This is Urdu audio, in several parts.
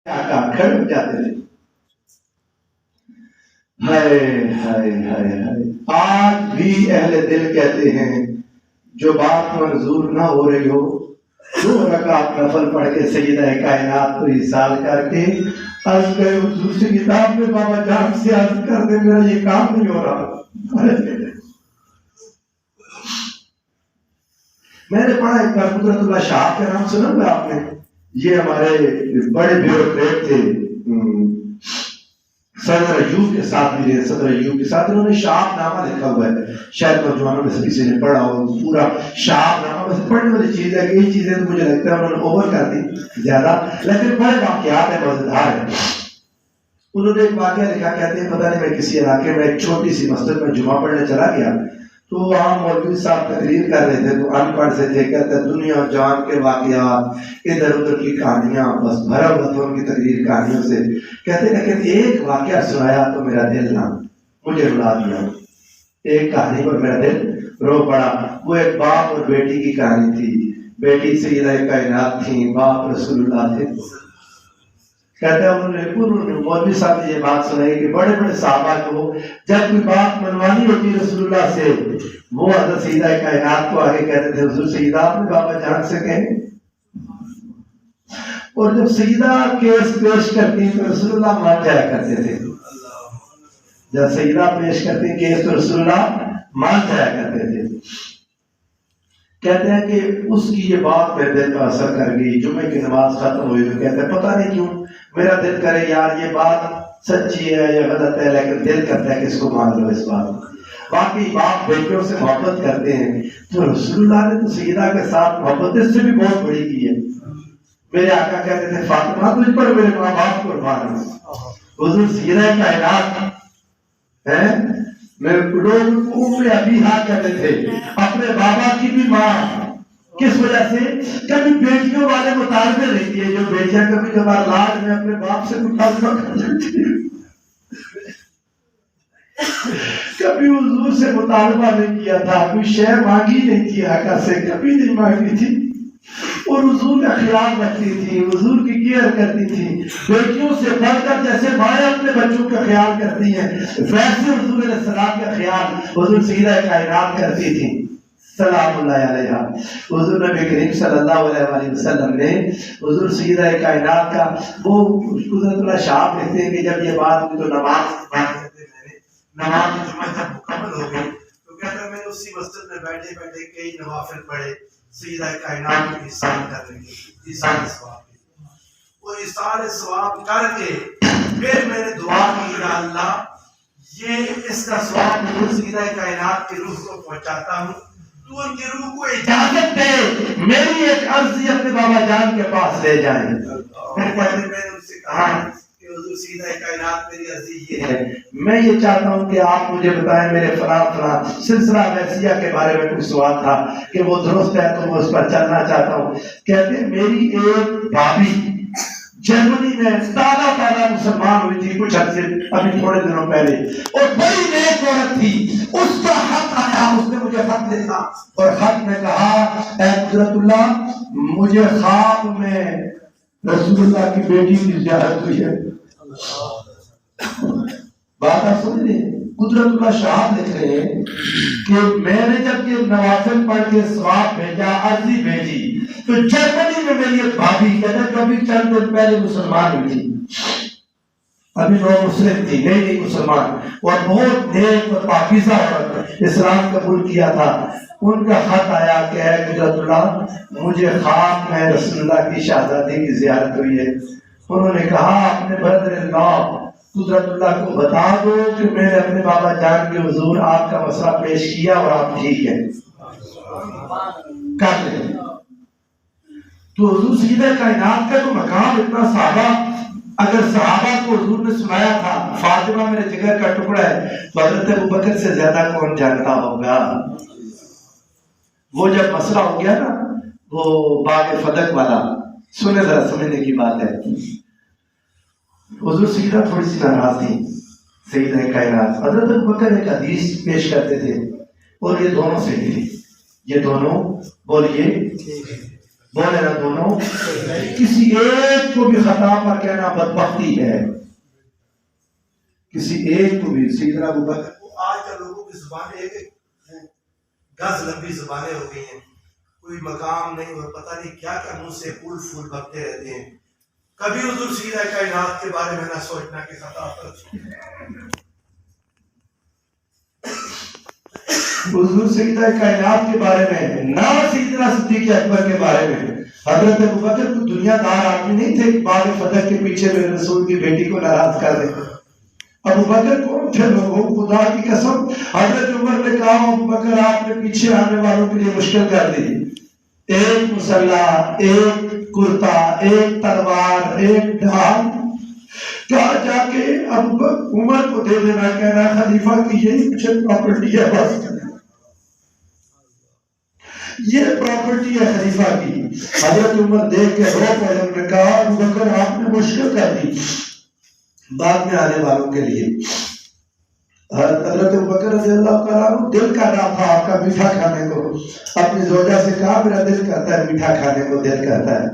آقا کھڑے ہو جاتے تھے. ہائے ہائے ہائے ہائے. آج بھی اہل دل کہتے ہیں جو بات منظور نہ ہو رہی ہو 2 رکعت نفل پڑھ کے سیدہ کائنات کو ایصال کر کے عرض کرے دوسری کتاب میں بابا جان سے عرض کر دے میرا یہ کام نہیں ہو رہا. میں نے پڑھا ایک بار قدرت اللہ شاہ کا نام سنا ہوا آپ نے؟ یہ ہمارے بڑے بیوروکریٹ تھے، صدر ایوب کے ساتھ بھی رہے. صدر ایوب کے ساتھ انہوں نے شہاب نامہ لکھا ہوا ہے، شاید نوجوانوں میں سے کسی نے پڑھا ہو. پورا شہاب نامہ بس پڑھنے والی چیز ہے کہ یہ چیزیں تو مجھے لگتا ہے انہوں نے اوور کر دی زیادہ، لیکن بڑے واقعات ہیں، مزیدار ہیں. انہوں نے ایک واقعہ لکھا، کہتے ہیں پتہ نہیں میں کسی علاقے میں ایک چھوٹی سی مسجد میں جمعہ پڑھنے چلا گیا تو وہاں مولوی صاحب تقریر کر رہے تھے تو ان پڑھ سے تھے. کہتے ہیں دنیا جان کے واقعات، ادھر ادھر کی کہانیاں، بس بھرا ہوا تھا ان کی تقریر کہانیوں سے. کہتے ہیں لیکن ایک واقعہ سنایا تو میرا دل نہ مجھے رلا دیا. ایک کہانی پر میرا دل رو پڑا. وہ ایک باپ اور بیٹی کی کہانی تھی. بیٹی سیدہ کائنات تھی، باپ رسول اللہ تھے. کہتے ہیں انہوں نے مولوی صاحب نے یہ بات سنائی کہ بڑے بڑے صحابہ کو جب کوئی بات منوانی ہوتی رسول اللہ سے وہ حضرت سیدہ کائنات کو آگے کہتے تھے حضور سیدہ آپ نے بابا جان سے کہیں. اور جب سیدہ کیس پیش کرتی تو رسول اللہ مان جایا کرتے تھے. جب سیدہ پیش کرتی کیس تو رسول اللہ مان جایا کرتے تھے. کہتے ہیں کہ اس کی یہ بات میرے دل پر اثر کر گئی. جمعے کی نماز ختم ہوئی تو کہتے ہیں پتہ نہیں کیوں میرا دل کرے یار یہ بات سچی ہے یا غلط ہے، لیکن دل کرتا ہے کہ اس کو مان لو. اس بات باقی باپ بیٹیوں سے محبت کرتے ہیں تو رسول اللہ نے تو سیدہ کے ساتھ محبت اس سے بھی بہت بڑی کی ہے. میرے آقا کہتے تھے فاطمہ تجھ پر میرے ماں باپ قربان ہیں. حضور سیدہ کائنات ہیں. میرے لوگ ام ابیہا کہتے تھے اپنے بابا کی بھی ماں. کس وجہ سے؟ کبھی بیٹیوں والے مطالبے رہتی ہے جو بیٹیاں کبھی کبھار لاڈ میں اپنے باپ سے مطالبہ کر لیتی ہے. کبھی حضور سے مطالبہ نہیں کیا تھا، کوئی شے مانگی نہیں تھی آقا سے، کبھی نہیں مانگی تھی. اور حضور کا خیال رکھتی تھی، حضور کی کیئر کرتی تھی. بیٹیوں سے بڑھ کر جیسے مائیں اپنے بچوں کا خیال کرتی ہیں ویسے حضور علیہ السلام کا خیال حضور سیدہ کائنات کرتی تھی سلام اللہ علیہا. حضور نبی کریم صلی اللہ علیہ وسلم نے حضور سیدہ کائنات کا وہ قدرت اللہ شاہ کہتے ہیں کہ جب یہ بات ہوئی تو نماز جمعہ جب مکمل ہو گئی تو کہتا ہے میں نے اسی مسجد میں بیٹھے بیٹھے کئی نوافل پڑھے سیدہ کائنات کی احسان کرنے کی احسان ثواب کی. وہ احسان ثواب کر کے پھر میں نے دعا کی یا اللہ یہ اس کا ثواب حضور سیدہ کائنات کی روح کو پہنچاتا ہوں، تو ان کی روح کو اجازت دے میری ایک عرضی اپنے بابا جان کے پاس لے جائیں. پھر پہلے میں نے ان سے کہا کہ حضور سیدہ کائنات میری عرضی یہ ہے، میں یہ چاہتا ہوں کہ آپ مجھے بتائیں میرے فلاں سلسلہ ویسیہ کے بارے میں کچھ سوال تھا کہ وہ درست ہے تو میں اس پر چلنا چاہتا ہوں. کہتے ہیں میری ایک بھابھی جرمنی میں تازہ مسلمان ہوئی تھی کچھ عرصے ابھی تھوڑے دنوں پہلے اور بڑی نیک عورت تھی. اس کا خط آیا، اس نے مجھے خط لکھا اور خط میں کہا اے قدرت اللہ مجھے خواب میں رسول اللہ کی بیٹی کی زیارت ہوئی ہے. بات آپ سمجھ رہے ہیں؟ قدرت اللہ شاہ لکھ رہے ہیں کہ میں نے جب یہ نوافل پڑھ کے ثواب بھیجا عرضی بھیجی تو جرمنی میں میری ایک بھابھی کہتے ہیں کبھی چند دن پہلے مسلمان ہوئی تھی، ابھی نو مسلم تھی، نئی مسلمان اور بہت نیک اور پاکیزہ عورت اسلام قبول کیا تھا. ان کا خط آیا کہ اے قدرت اللہ مجھے خواب میں رسول اللہ کی شہزادی کی زیارت ہوئی ہے. انہوں نے کہا اپنے برادر اللہ قدرت اللہ کو بتا دو کہ میں نے اپنے بابا جان کے حضور آپ کا مسئلہ پیش کیا اور آپ ٹھیک ہے کر لیں. تو حضور سیدہ کائنات کا تو مقام اتنا صحابہ، اگر صحابہ کو حضور نے سنایا تھا فاطمہ میرے جگر کا ٹکڑا ہے تو حضرت ابوبکر سے زیادہ کون جانتا ہوگا. وہ جب مسئلہ ہو گیا نا وہ باغ فدق والا، سنے ذرا سمجھنے کی بات ہے. حضور سیدہ تھوڑی سی ناراض تھی سیدہ کائنات. حضرت ابوبکر ایک حدیث پیش کرتے تھے اور یہ دونوں صحیح تھی، یہ دونوں بولیے بولے نا دونوں، کسی ایک کو بھی خطا پر کہنا بدبختی ہے، کسی ایک کو بھی. سیدنا ابو بکر آج کل لوگوں کی زبانیں ایک گز لمبی زبانیں ہو گئی ہیں، کوئی مقام نہیں اور پتہ نہیں کیا کیا منہ سے پھول پھول بکتے رہتے ہیں. کبھی حضور سیدہ کائنات کے بارے میں نہ سوچنا کہ خطا پر حضور سیدہ کائنات کے بارے میں، نہ سیدنا صدیق اکبر کے بارے میں. حضرت ابو بکر کو دنیا دار آدمی نہیں تھے کہ باغ فتح کے پیچھے میرے رسول کی بیٹی کو ناراض کر دے. ابو بکر کون تھے لوگوں؟ خدا کی قسم حضرت عمر نے کہا ابو بکر آپ نے پیچھے آنے والوں کے لیے مشکل کر دی. ایک مسلح، ایک کرتا، ایک تلوار، ایک ڈھال، کہا جا کے ابو بکر عمر کو دے دینا، کہنا خلیفہ کی یہی کچھ پراپرٹی ہے، بس یہ پراپرٹی ہے خلیفہ کی. حضرت عمر دیکھ کے رو پڑے، انہوں نے کہا ابو بکر آپ نے مشکل کر دی بعد میں آنے والوں کے لیے. حضرت ابو بکر رضی اللہ تعالیٰ عنہ دل کر رہا تھا آپ کا میٹھا کھانے کو. اپنی زوجہ سے کہا میرا دل کرتا ہے میٹھا کھانے کو، دل کرتا ہے.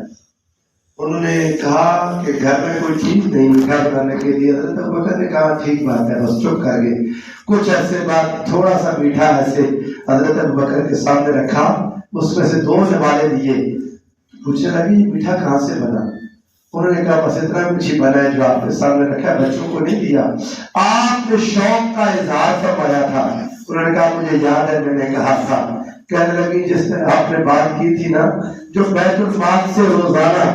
انہوں نے کہا کہ گھر میں کوئی چیز نہیں میٹھا بنانے کے لیے. حضرت ابو بکر نے کہا ٹھیک بات ہے، بس چپ کر گئے. کچھ عرصے بعد تھوڑا سا میٹھا ایسے حضرت ابو بکر کے سامنے رکھا، اس میں سے 2 نوالے دیے. پوچھنے لگی یہ میٹھا کہاں سے بنا؟ انہوں نے کہا بس اتنا کچھ ہی بنا ہے جو آپ کے سامنے رکھا ہے، بچوں کو نہیں دیا. آپ نے شوق کا اظہار فرمایا تھا. انہوں نے کہا مجھے یاد ہے میں نے کہا تھا. کہنے لگی جس نے آپ نے بات کی تھی نا، جو بیت المال سے روزانہ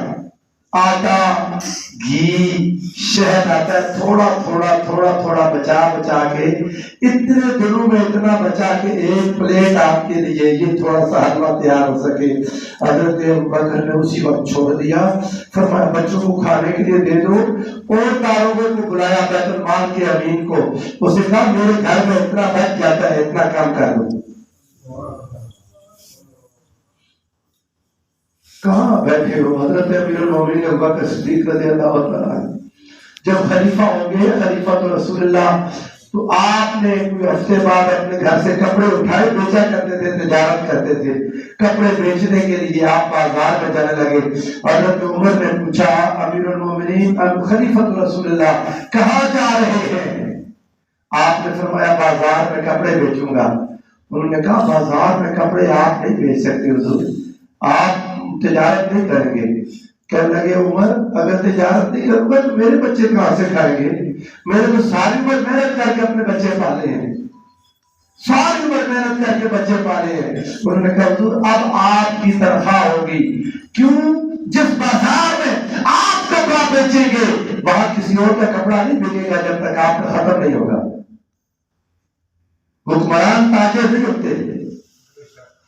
آٹا، گھی، شہد آتا ہے، تھوڑا تھوڑا تھوڑا تھوڑا بچا بچا کے اتنے دنوں میں اتنا بچا کے ایک پلیٹ آپ کے لیے یہ تھوڑا سا حلوہ تیار ہو سکے. حضرت ابوبکر نے اسی وقت چھوڑ دیا، فرمایا بچوں کو کھانے کے لیے دے دو. اور داروغے کو بلایا بیت المال کے امین کو، اسے کہا میرے گھر میں اتنا بچ جاتا ہے، اتنا کام کر دو. کہاں بیٹھے ہو؟ حضرت امیر المومنین ابوبکر صدیق رضی اللہ تعالیٰ جب خلیفہ ہو گئے، خلیفہ تو رسول اللہ، تو آپ نے کوئی ہفتے بعد اپنے گھر سے کپڑے اٹھائے، بیچا کرتے تھے، تجارت کرتے تھے. کپڑے بیچنے کے لیے آپ بازار میں جانے لگے. حضرت عمر نے پوچھا امیر المومنین خلیفہ رسول اللہ کہاں جا رہے ہیں؟ آپ نے فرمایا بازار میں کپڑے بیچوں گا. انہوں نے کہا بازار میں کپڑے آپ نہیں بیچ سکتے حضور، آپ تجارت نہیں کریں گے. کہنے لگے عمر اگر تجارت نہیں کروں گا تو میرے بچے کہاں سے کھائیں گے؟ میں نے تو ساری عمر محنت کر کے اپنے بچے پالے ہیں، ساری عمر محنت کر کے بچے پالے ہیں. انہوں نے کہا حضور اب آپ کی تنخواہ ہوگی. کیوں؟ جس بازار میں آپ کپڑا بیچیں گے وہاں کسی اور کا کپڑا نہیں بکے گا جب تک آپ کا ختم نہیں ہوگا. حکمران تاجر نہیں ہوتے،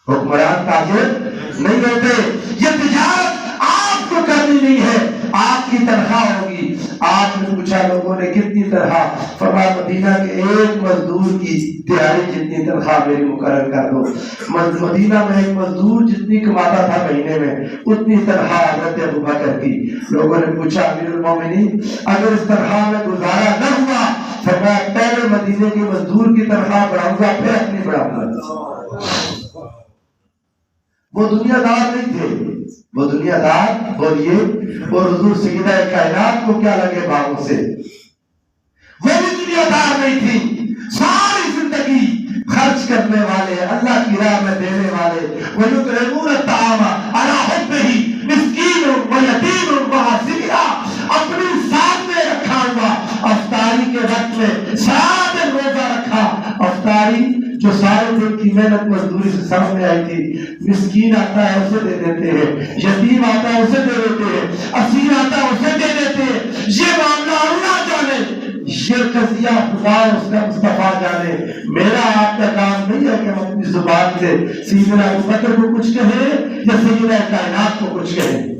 حکمران تاجر نہیں ہوتے. یہ تجارت آپ کو کرنی نہیں ہے، آپ کی تنخواہ ہوگی. آپ نے پوچھا لوگوں نے کتنی تنخواہ؟ فرمایا مدینہ کے ایک مزدور کی دیہاڑی جتنی تنخواہ میری مقرر کر دو. مدینہ میں ایک مزدور جتنی کماتا تھا مہینے میں اتنی تنخواہ حضرت ابوبکر کی. لوگوں نے پوچھا امیر المومنین اگر اس تنخواہ میں گزارا نہ ہوا، فرمایا پہلے مدینے کے مزدور کی تنخواہ بڑھاؤں گا پھر اپنی بڑھاؤں گا. وہ دنیا دار نہیں تھے، وہ دنیا دار بولیے. اور حضور سیدہ کائنات کو کیا لگے باغوں سے؟ وہ بھی دنیا دار نہیں تھی، ساری زندگی خرچ کرنے والے، اللہ کی راہ میں دینے والے. وَيُطْعِمُونَ الطَّعَامَ عَلَىٰ حُبِّهِ مِسْكِينًا وَيَتِيمًا وَأَسِيرًا. اپنی سامنے رکھا ہوا افطاری کے وقت میں سارا دن روزہ رکھا. افطاری جو سارے دن کی محنت مزدوری سے سامنے آئی تھی، مسکین آتا ہے اسے دے دیتے ہیں، یتیم آتا ہے اسے دے دیتے ہیں، اسیر آتا ہے اسے دے دیتے ہیں. یہ معاملہ اللہ جانے، یہ قضیہ خدا اس کا مصطفیٰ جانے. میرا آپ کا کام نہیں ہے کہ ہم اپنی زبان سے سیدنا ابوبکر کو کچھ کہیں یا سیدنا کائنات کو کچھ کہیں.